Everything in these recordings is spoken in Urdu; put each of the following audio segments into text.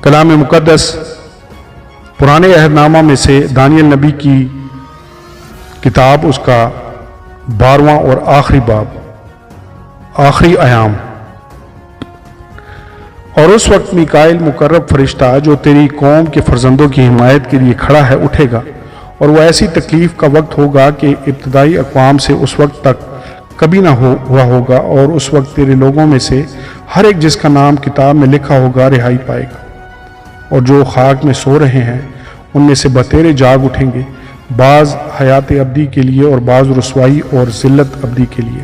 کلام مقدس پرانے عہد نامہ میں سے دانیل نبی کی کتاب، اس کا 12واں اور آخری باب، آخری ایام۔ اور اس وقت میکائیل مقرب فرشتہ جو تیری قوم کے فرزندوں کی حمایت کے لیے کھڑا ہے اٹھے گا، اور وہ ایسی تکلیف کا وقت ہوگا کہ ابتدائی اقوام سے اس وقت تک کبھی نہ ہوا ہوگا، اور اس وقت تیرے لوگوں میں سے ہر ایک جس کا نام کتاب میں لکھا ہوگا رہائی پائے گا، اور جو خاک میں سو رہے ہیں ان میں سے بتیرے جاگ اٹھیں گے، بعض حیات ابدی کے لیے اور بعض رسوائی اور ذلت ابدی کے لیے،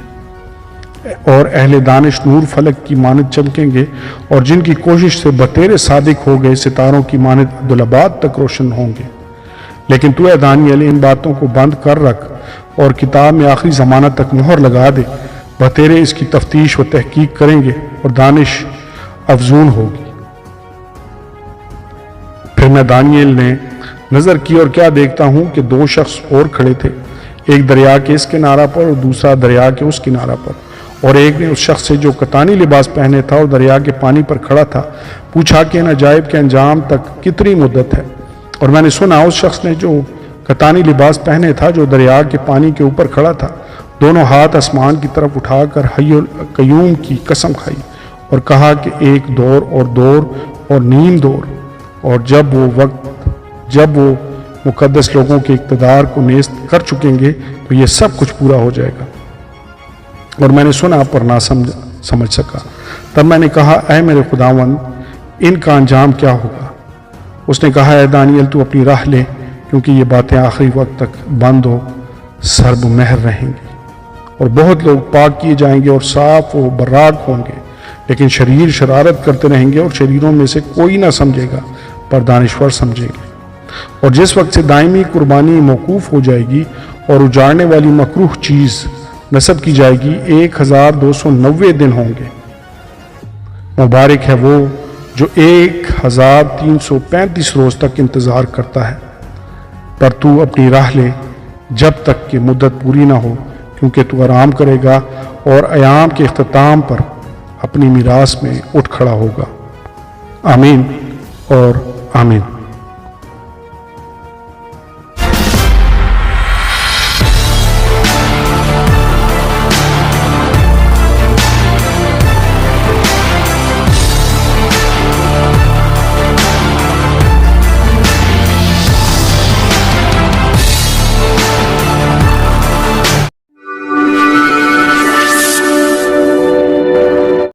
اور اہل دانش نور فلک کی مانند چمکیں گے، اور جن کی کوشش سے بتیرے صادق ہو گئے ستاروں کی مانند عبدالآباد تک روشن ہوں گے۔ لیکن تو اے دانیل ان باتوں کو بند کر رکھ اور کتاب میں آخری زمانہ تک مہر لگا دے، بتیرے اس کی تفتیش و تحقیق کریں گے اور دانش افزون ہوگی۔ پھر میں دانیل نے نظر کی اور کیا دیکھتا ہوں کہ 2 شخص اور کھڑے تھے، ایک دریا کے اس کنارہ پر اور دوسرا دریا کے اس کنارہ پر، اور ایک نے اس شخص سے جو کتانی لباس پہنے تھا اور دریا کے پانی پر کھڑا تھا پوچھا کہ ان عجائب کے انجام تک کتنی مدت ہے؟ اور میں نے سنا اس شخص نے جو کتانی لباس پہنے تھا جو دریا کے پانی کے اوپر کھڑا تھا، دونوں ہاتھ آسمان کی طرف اٹھا کر حی القیوم کی قسم کھائی اور کہا کہ ایک دور اور دور اور نیم دور، اور جب وہ مقدس لوگوں کے اقتدار کو نیست کر چکیں گے تو یہ سب کچھ پورا ہو جائے گا۔ اور میں نے سنا پر نہ سمجھ سکا۔ تب میں نے کہا اے میرے خداوند ان کا انجام کیا ہوگا؟ اس نے کہا اے دانیل تو اپنی راہ لے، کیونکہ یہ باتیں آخری وقت تک بند و سرب مہر رہیں گی، اور بہت لوگ پاک کیے جائیں گے اور صاف و براق ہوں گے، لیکن شریر شرارت کرتے رہیں گے، اور شریروں میں سے کوئی نہ سمجھے گا پر دانشور سمجھیں گے۔ اور جس وقت سے دائمی قربانی موقوف ہو جائے گی اور اجاڑنے والی مکروہ چیز نصب کی جائے گی، 1290 دن ہوں گے۔ مبارک ہے وہ جو 1335 روز تک انتظار کرتا ہے، پر تو اپنی راہ لے جب تک کہ مدت پوری نہ ہو، کیونکہ تو آرام کرے گا اور ایام کے اختتام پر اپنی میراث میں اٹھ کھڑا ہوگا۔ آمین اور آمین۔